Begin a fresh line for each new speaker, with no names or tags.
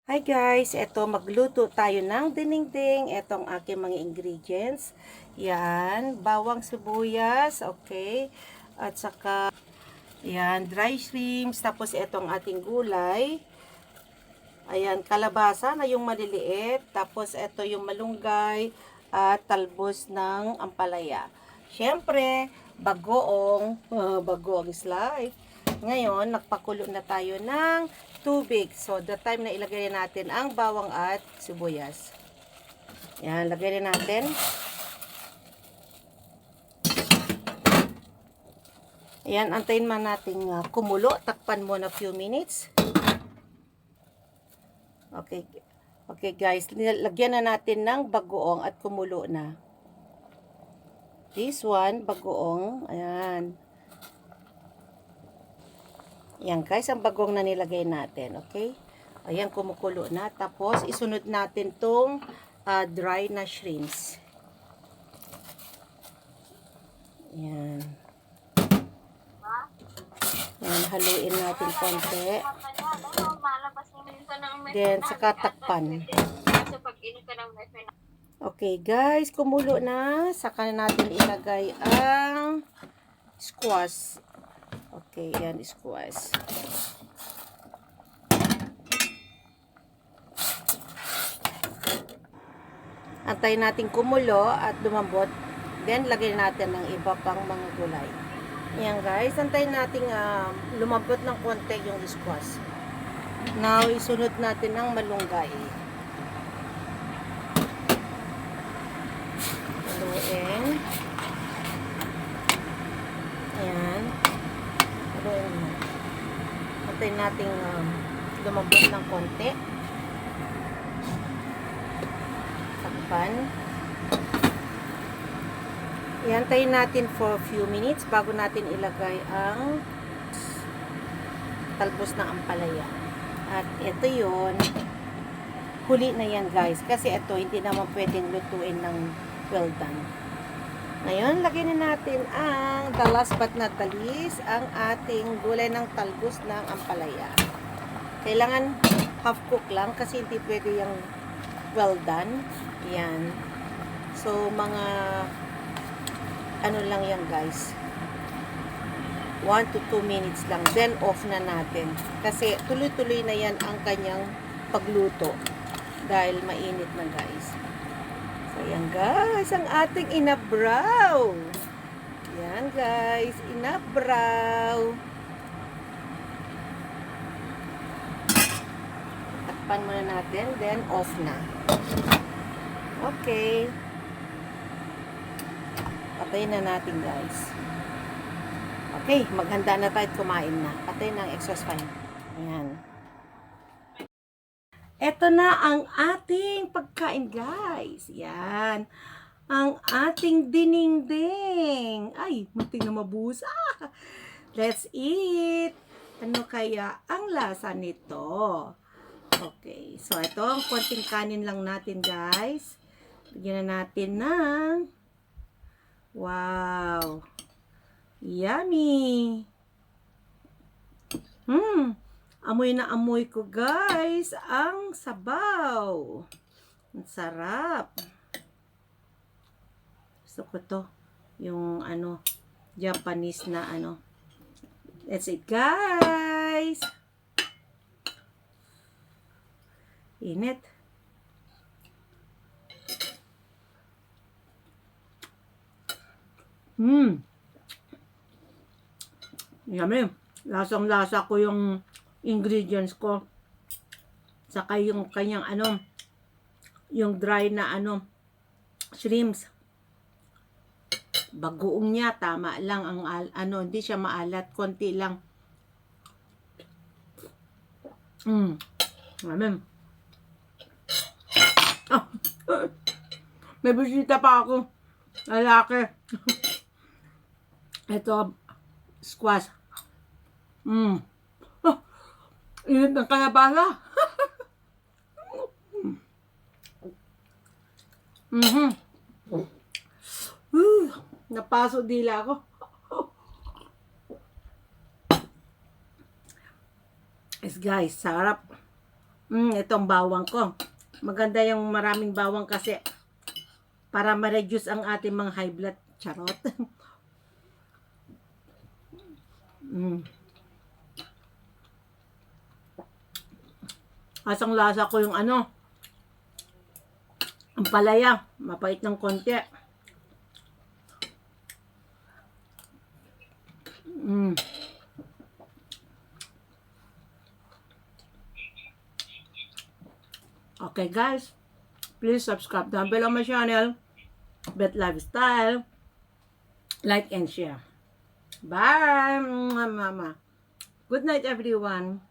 Hi guys, eto magluto tayo ng dinengdeng. Etong aking mga ingredients. Yan, bawang sibuyas, okay. At saka, yan, dry shrimps. Tapos etong ating gulay. Ayan, kalabasa na yung maliliit. Tapos eto yung malunggay at talbos ng ampalaya. Siyempre, bagoong, bagoong is life. Ngayon, nagpakulo na tayo ng tubig. So, the time na ilagay natin ang bawang at sibuyas. Yan, lagay na natin. Ayan, antayin man natin kumulo. Takpan muna few minutes. Okay. Okay guys, lagyan na natin ng bagoong at kumulo na. This one, bagoong. Ayan. Ayan guys, ang bagong na nilagay natin. Okay? Ayan, kumukulo na. Tapos, isunod natin tong dry na shrimps. Ayan. Ayan, haluin natin konti. Then, saka takpan. Okay guys, kumulo na. Saka na natin ilagay ang squash. Okay, yan, squash. Antayin natin kumulo at lumambot. Then, lagay natin ng iba pang mga gulay. Yan guys, antayin natin lumambot ng konti yung squash. Now, isunod natin ang malunggay. Haluin. Ayan. Haluin mo. Antayin natin lumambot ng konti. Takpan. Iantayin natin for a few minutes bago natin ilagay ang talbos ng ampalaya. At ito yon, huli na yan guys. Kasi ito, hindi naman pwedeng lutuin ng well done. Ngayon, lagyan na natin ang the last but not the least, ang ating gulay ng talbos ng ampalaya. Kailangan half cook lang kasi hindi pwede yung well done. Yan. So, mga ano lang yan guys, 1 to 2 minutes lang, then off na natin kasi tuloy-tuloy na yan ang kanyang pagluto dahil mainit na guys. So yan guys, ang ating inabraw. Yan guys, inabraw. Takpan muna natin, then off na. Okay, patayin na natin guys. Okay, maghanda na tayo, kumain na. Patayin ng exhaust fan. Ayan. Ito na ang ating pagkain guys. Yan. Ang ating dinengdeng. Ay, muntik na mabuhos. Let's eat. Ano kaya ang lasa nito? Okay, so ito ang konting kanin lang natin guys. Bigyan na natin ng wow, yummy. Amoy na amoy ko guys ang sabaw. Ang sarap. Gusto ko to. Yung ano, Japanese na ano. That's it guys. Init. Yummy. Lasang-lasa ko yung ingredients ko. Saka yung kanyang ano, yung dry na ano, shrimps. Bagoong niya, tama lang ang ano, hindi siya maalat, konti lang. Yummy. May bisita pa ako. Lalaki. Ito, squash. Init ng kalabasa. Napaso dila ko. Yes guys, sarap. Itong bawang ko. Maganda yung maraming bawang kasi para ma-reduce ang ating mga high blood. Charot. Asang lasa ko yung ano, ang palaya. Mapait ng konti. Okay guys, please subscribe down below my channel, Bet Lifestyle, like and share. Bye, mama. Good night everyone.